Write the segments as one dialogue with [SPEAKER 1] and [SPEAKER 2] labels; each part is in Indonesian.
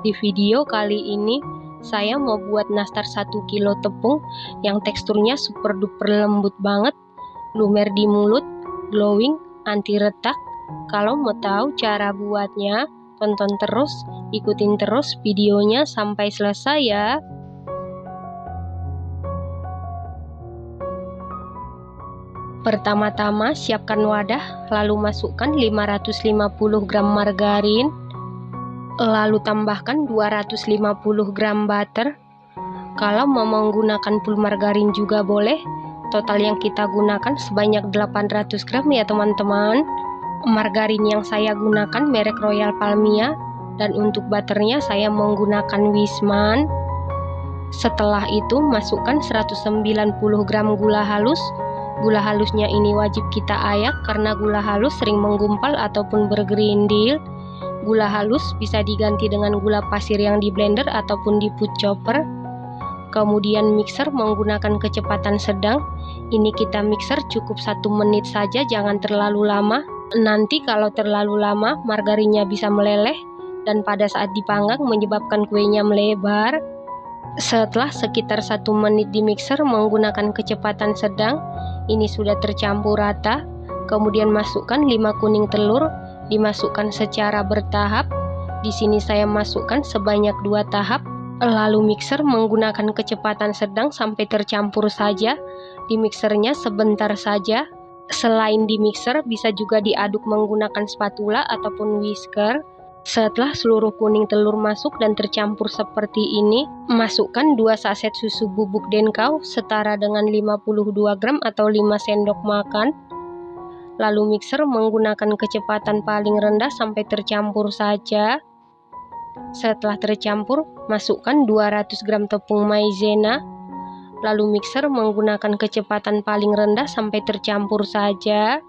[SPEAKER 1] Di video kali ini, saya mau buat nastar 1 kilo tepung yang teksturnya super duper lembut banget, lumer di mulut, glowing, anti retak. Kalau mau tahu cara buatnya, tonton terus, ikutin terus videonya sampai selesai ya. Pertama-tama siapkan wadah, lalu masukkan 550 gram margarin, lalu tambahkan 250 gram butter. Kalau mau menggunakan full margarin juga boleh. Total yang kita gunakan sebanyak 800 gram ya teman-teman. Margarin yang saya gunakan merek Royal Palmia, dan untuk butternya saya menggunakan Wisman. Setelah itu masukkan 190 gram gula halus. Gula halusnya ini wajib kita ayak karena gula halus sering menggumpal ataupun bergerindil. Gula halus bisa diganti dengan gula pasir yang di blender ataupun di food chopper. Kemudian mixer menggunakan kecepatan sedang. Ini kita mixer cukup 1 menit saja, jangan terlalu lama. Nanti kalau terlalu lama margarinnya bisa meleleh dan pada saat dipanggang menyebabkan kuenya melebar. Setelah sekitar 1 menit di mixer menggunakan kecepatan sedang, ini sudah tercampur rata. Kemudian masukkan 5 kuning telur, dimasukkan secara bertahap. Di sini saya masukkan sebanyak 2 tahap. Lalu mixer menggunakan kecepatan sedang sampai tercampur saja. Di mixernya sebentar saja. Selain di mixer bisa juga diaduk menggunakan spatula ataupun whisker. Setelah seluruh kuning telur masuk dan tercampur seperti ini, masukkan 2 saset susu bubuk Denkau setara dengan 52 gram atau 5 sendok makan. Lalu mixer menggunakan kecepatan paling rendah sampai tercampur saja. Setelah tercampur, masukkan 200 gram tepung maizena. Lalu mixer menggunakan kecepatan paling rendah sampai tercampur saja.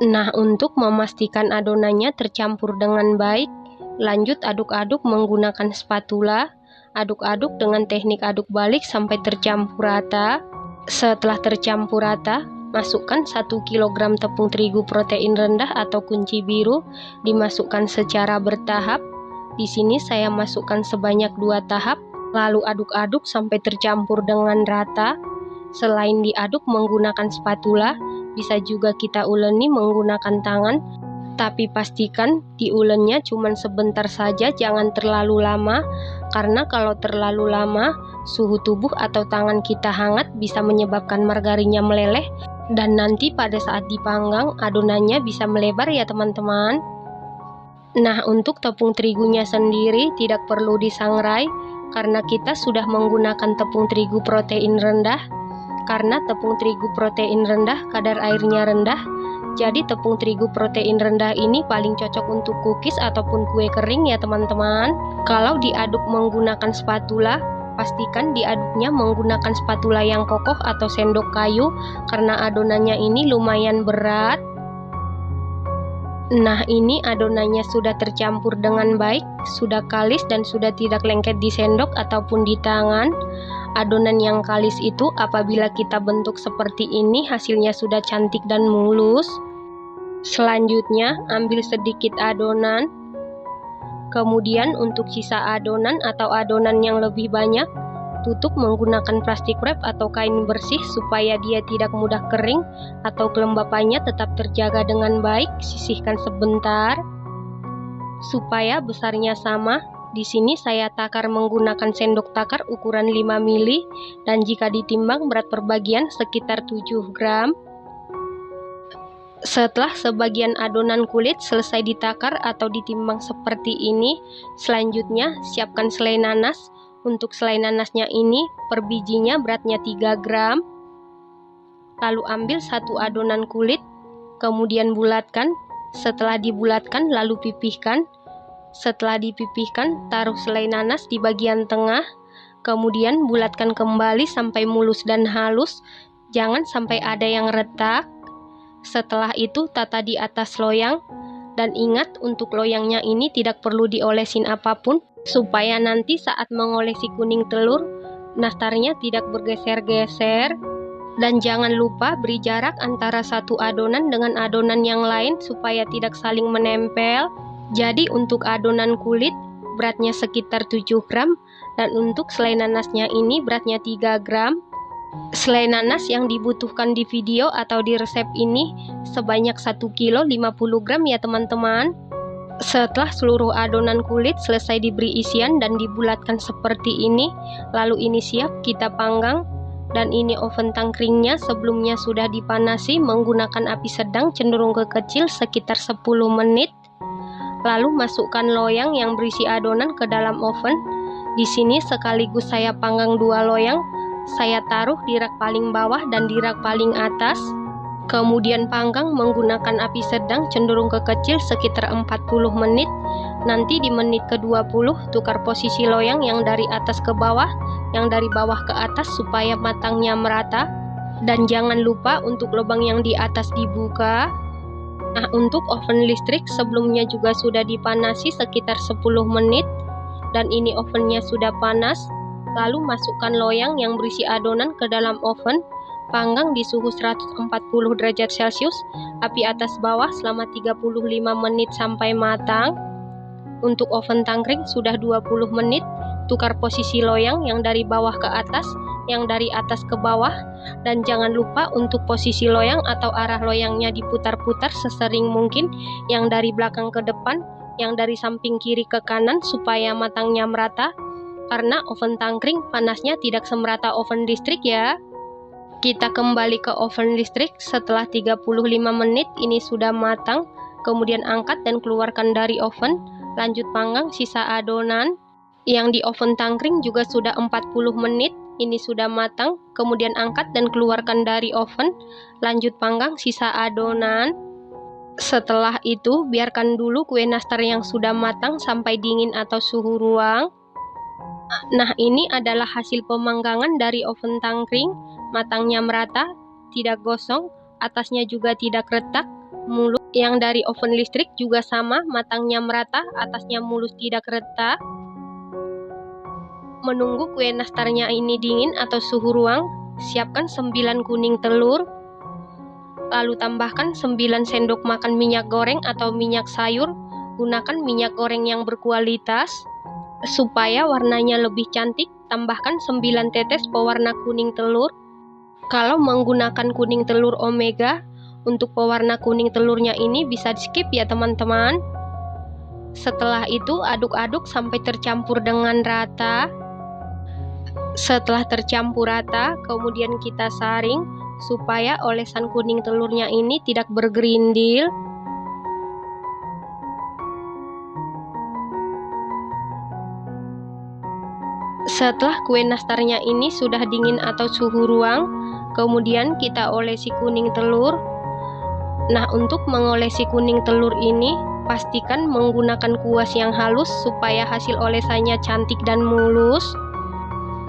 [SPEAKER 1] Nah, untuk memastikan adonannya tercampur dengan baik, lanjut aduk-aduk menggunakan spatula. Aduk-aduk dengan teknik aduk balik sampai tercampur rata. Setelah tercampur rata, masukkan 1 kg tepung terigu protein rendah atau kunci biru, dimasukkan secara bertahap. Di sini saya masukkan sebanyak 2 tahap, lalu aduk-aduk sampai tercampur dengan rata. Selain diaduk menggunakan spatula, bisa juga kita uleni menggunakan tangan, tapi pastikan diulennya cuma sebentar saja, jangan terlalu lama, karena kalau terlalu lama, suhu tubuh atau tangan kita hangat bisa menyebabkan margarinnya meleleh, dan nanti pada saat dipanggang adonannya bisa melebar ya teman-teman. Nah, untuk tepung terigunya sendiri tidak perlu disangrai, karena kita sudah menggunakan tepung terigu protein rendah. Karena tepung terigu protein rendah kadar airnya rendah, jadi tepung terigu protein rendah ini paling cocok untuk cookies ataupun kue kering ya teman-teman. Kalau diaduk menggunakan spatula, pastikan diaduknya menggunakan spatula yang kokoh atau sendok kayu, karena adonannya ini lumayan berat. Nah, ini adonannya sudah tercampur dengan baik, sudah kalis dan sudah tidak lengket di sendok ataupun di tangan. Adonan yang kalis itu apabila kita bentuk seperti ini hasilnya sudah cantik dan mulus. Selanjutnya ambil sedikit adonan. Kemudian untuk sisa adonan atau adonan yang lebih banyak, tutup menggunakan plastik wrap atau kain bersih supaya dia tidak mudah kering atau kelembapannya tetap terjaga dengan baik. Sisihkan sebentar supaya besarnya sama. Di sini saya takar menggunakan sendok takar ukuran 5 mili dan jika ditimbang berat per bagian sekitar 7 gram. Setelah sebagian adonan kulit selesai ditakar atau ditimbang seperti ini, selanjutnya siapkan selai nanas. Untuk selai nanasnya ini per bijinya beratnya 3 gram. Lalu ambil 1 adonan kulit, kemudian bulatkan. Setelah dibulatkan lalu pipihkan. Setelah dipipihkan, taruh selai nanas di bagian tengah, kemudian bulatkan kembali sampai mulus dan halus, jangan sampai ada yang retak. Setelah itu tata di atas loyang, dan ingat untuk loyangnya ini tidak perlu diolesin apapun, supaya nanti saat mengolesi kuning telur, nastarnya tidak bergeser-geser. Dan jangan lupa beri jarak antara satu adonan dengan adonan yang lain supaya tidak saling menempel. Jadi untuk adonan kulit beratnya sekitar 7 gram dan untuk selai nanasnya ini beratnya 3 gram. Selai nanas yang dibutuhkan di video atau di resep ini sebanyak 1 kilo 50 gram ya teman-teman. Setelah seluruh adonan kulit selesai diberi isian dan dibulatkan seperti ini, lalu ini siap kita panggang. Dan ini oven tangkringnya sebelumnya sudah dipanasi menggunakan api sedang cenderung ke kecil sekitar 10 menit. Lalu masukkan loyang yang berisi adonan ke dalam oven. Di sini sekaligus saya panggang 2 loyang. Saya taruh di rak paling bawah dan di rak paling atas. Kemudian panggang menggunakan api sedang cenderung ke kecil sekitar 40 menit. Nanti di menit ke-20 tukar posisi loyang yang dari atas ke bawah, yang dari bawah ke atas supaya matangnya merata. Dan jangan lupa untuk lubang yang di atas dibuka. Nah, untuk oven listrik sebelumnya juga sudah dipanasi sekitar 10 menit. Dan ini ovennya sudah panas. Lalu masukkan loyang yang berisi adonan ke dalam oven. Panggang di suhu 140 derajat Celcius, api atas bawah selama 35 menit sampai matang. Untuk oven tangkring sudah 20 menit, tukar posisi loyang yang dari bawah ke atas, yang dari atas ke bawah, dan jangan lupa untuk posisi loyang atau arah loyangnya diputar-putar sesering mungkin, yang dari belakang ke depan, yang dari samping kiri ke kanan supaya matangnya merata, karena oven tangkring panasnya tidak semerata oven listrik ya. Kita kembali ke oven listrik setelah 35 menit ini sudah matang. Kemudian angkat dan keluarkan dari oven. Lanjut panggang sisa adonan. Yang di oven tangkring juga sudah 40 menit. Ini sudah matang. Kemudian angkat dan keluarkan dari oven. Lanjut panggang sisa adonan. Setelah itu biarkan dulu kue nastar yang sudah matang sampai dingin atau suhu ruang. Nah, ini adalah hasil pemanggangan dari oven tangkring. Matangnya merata, tidak gosong, atasnya juga tidak retak, mulus. Yang dari oven listrik juga sama, matangnya merata, atasnya mulus tidak retak. Menunggu kue nastarnya ini dingin atau suhu ruang, siapkan 9 kuning telur. Lalu tambahkan 9 sendok makan minyak goreng atau minyak sayur. Gunakan minyak goreng yang berkualitas. Supaya warnanya lebih cantik, tambahkan 9 tetes pewarna kuning telur. Kalau menggunakan kuning telur omega, untuk pewarna kuning telurnya ini bisa di skip ya teman-teman. Setelah itu aduk-aduk sampai tercampur dengan rata. Setelah tercampur rata, kemudian kita saring supaya olesan kuning telurnya ini tidak bergerindil. Setelah kue nastarnya ini sudah dingin atau suhu ruang, kemudian kita olesi kuning telur. Nah, untuk mengolesi kuning telur ini, pastikan menggunakan kuas yang halus supaya hasil olesannya cantik dan mulus.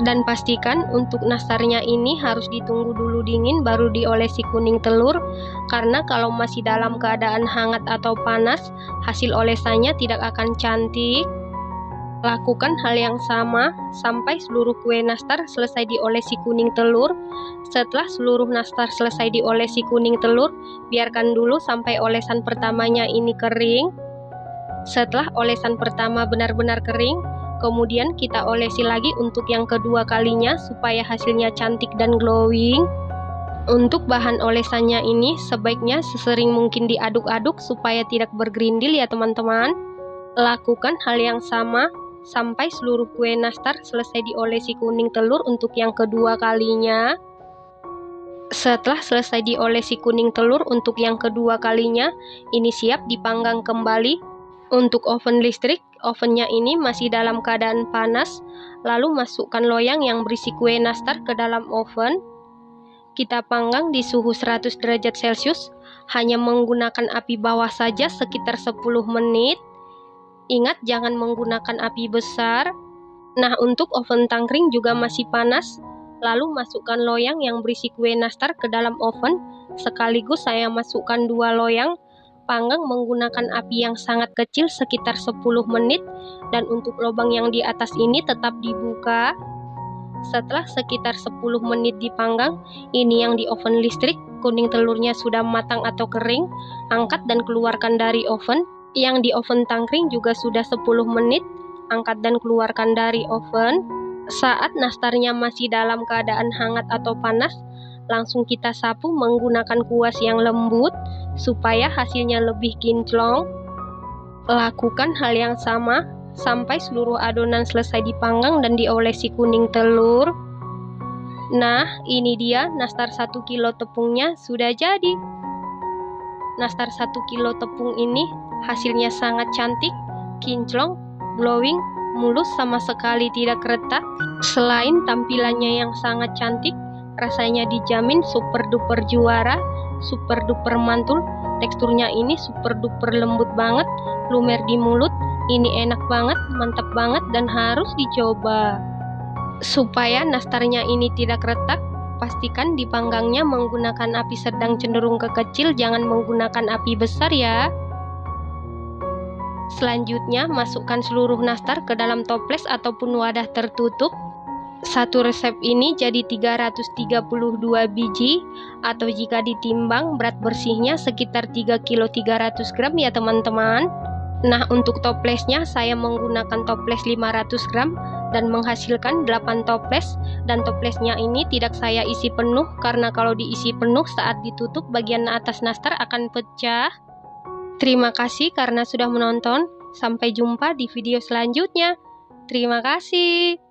[SPEAKER 1] Dan pastikan untuk nastarnya ini harus ditunggu dulu dingin baru diolesi kuning telur, karena kalau masih dalam keadaan hangat atau panas, hasil olesannya tidak akan cantik. Lakukan hal yang sama sampai seluruh kue nastar selesai diolesi kuning telur. Setelah seluruh nastar selesai diolesi kuning telur, biarkan dulu sampai olesan pertamanya ini kering. Setelah olesan pertama benar-benar kering, kemudian kita olesi lagi untuk yang kedua kalinya supaya hasilnya cantik dan glowing. Untuk bahan olesannya ini sebaiknya sesering mungkin diaduk-aduk supaya tidak bergerindil ya teman-teman. Lakukan hal yang sama sampai seluruh kue nastar selesai diolesi kuning telur untuk yang kedua kalinya. Setelah selesai diolesi kuning telur untuk yang kedua kalinya, ini siap dipanggang kembali. Untuk oven listrik, ovennya ini masih dalam keadaan panas. Lalu masukkan loyang yang berisi kue nastar ke dalam oven. Kita panggang di suhu 100 derajat Celcius, hanya menggunakan api bawah saja sekitar 10 menit. Ingat jangan menggunakan api besar. Nah, untuk oven tangkring juga masih panas. Lalu masukkan loyang yang berisi kue nastar ke dalam oven. Sekaligus saya masukkan 2 loyang. Panggang menggunakan api yang sangat kecil sekitar 10 menit. Dan untuk lubang yang di atas ini tetap dibuka. Setelah sekitar 10 menit dipanggang, ini yang di oven listrik, kuning telurnya sudah matang atau kering. Angkat dan keluarkan dari oven. Yang di oven tangkring juga sudah 10 menit. Angkat dan keluarkan dari oven. Saat nastarnya masih dalam keadaan hangat atau panas, langsung kita sapu menggunakan kuas yang lembut supaya hasilnya lebih kinclong. Lakukan hal yang sama sampai seluruh adonan selesai dipanggang dan diolesi kuning telur. Nah, ini dia nastar 1 kilo tepungnya sudah jadi. Nastar 1 kilo tepung ini hasilnya sangat cantik, kinclong, glowing, mulus, sama sekali tidak retak. Selain tampilannya yang sangat cantik, rasanya dijamin super duper juara, super duper mantul. Teksturnya ini super duper lembut banget, lumer di mulut. Ini enak banget, mantap banget, dan harus dicoba. Supaya nastarnya ini tidak retak, pastikan dipanggangnya menggunakan api sedang cenderung ke kecil, jangan menggunakan api besar ya. Selanjutnya, masukkan seluruh nastar ke dalam toples ataupun wadah tertutup. Satu resep ini jadi 332 biji, atau jika ditimbang berat bersihnya sekitar 3 kilo 300 gram ya teman-teman. Nah, untuk toplesnya saya menggunakan toples 500 gram dan menghasilkan 8 toples, dan toplesnya ini tidak saya isi penuh karena kalau diisi penuh saat ditutup bagian atas nastar akan pecah. Terima kasih karena sudah menonton. Sampai jumpa di video selanjutnya. Terima kasih.